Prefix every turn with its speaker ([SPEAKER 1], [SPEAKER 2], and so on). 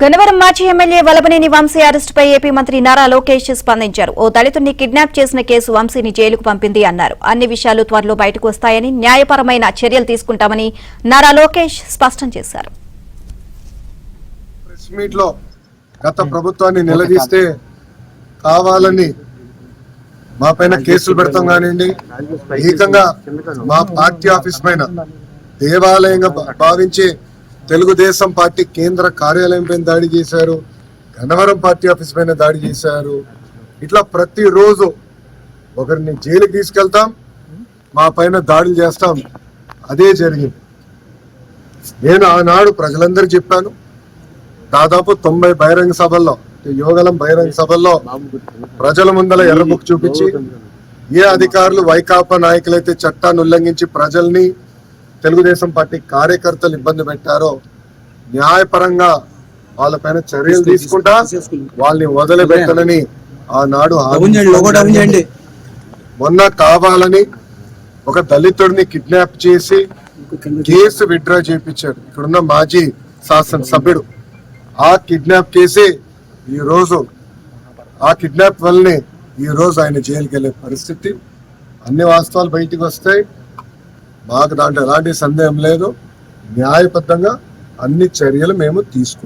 [SPEAKER 1] గన్నవరం మాజీ MLA Vallabhaneni Vamsi అరెస్టుపై AP మంత్రి నారా లోకేష్ స్పందించారు. ఓ దళితుడిని కిడ్నాప్ చేసిన కేసు వంశీని జైలుకు పంపింది అన్నారు. అన్ని విషయాలు త్వరలో బయటకు వస్తాయని, న్యాయపరమైన చర్యలు తీసుకుంటామని నారా లోకేష్ స్పష్టం చేశారు.
[SPEAKER 2] ప్రెస్ మీట్ లో గత ప్రభుత్వాన్ని నిలదీస్తే కావాలని మా పైన కేసులు పెడతాం కానివ్వండి, ఏకంగా మా పార్టీ ఆఫీస్ పైన దేవాలయంగా భావించి తెలుగుదేశం పార్టీ కేంద్ర కార్యాలయం పైన దాడి చేశారు, గన్నవరం పార్టీ ఆఫీస్ పైన దాడి చేశారు. ఇట్లా ప్రతిరోజు ఒకరిని జైలుకి తీసుకెళ్తాం, మా పైన దాడులు చేస్తాం. అదే జరిగింది. నేను ఆనాడు ప్రజలందరూ చెప్పాను, దాదాపు 90 బహిరంగ సభల్లో, యోగలం బహిరంగ సభల్లో ప్రజల ముందల ఎర్ర బుక్ చూపించి ఏ అధికారులు వైకాపా నాయకులైతే చట్టాన్ని ఉల్లంఘించి ప్రజల్ని, తెలుగుదేశం పార్టీ కార్యకర్తలు ఇబ్బంది పెట్టారో న్యాయపరంగా వాళ్ళపైన చర్యలు తీసుకుంటా వాళ్ళని వదిలిపెట్టనని ఆనాడు మొన్న కావాలని ఒక దళితుడిని కిడ్నాప్ చేసి కేసు విత్డ్రా చేయించారు ఇక్కడున్న మాజీ శాసనసభ్యుడు. ఆ కిడ్నాప్ కేసు ఈ రోజు, ఆ కిడ్నాప్ వల్లనే ఈ రోజు ఆయన జైలుకి వెళ్ళే పరిస్థితి. అన్ని వాస్తవాలు బయటికి వస్తాయి, మాకు దాంట్లో ఎలాంటి సందేహం లేదు. న్యాయబద్ధంగా అన్ని చర్యలు మేము తీసుకుంటాం.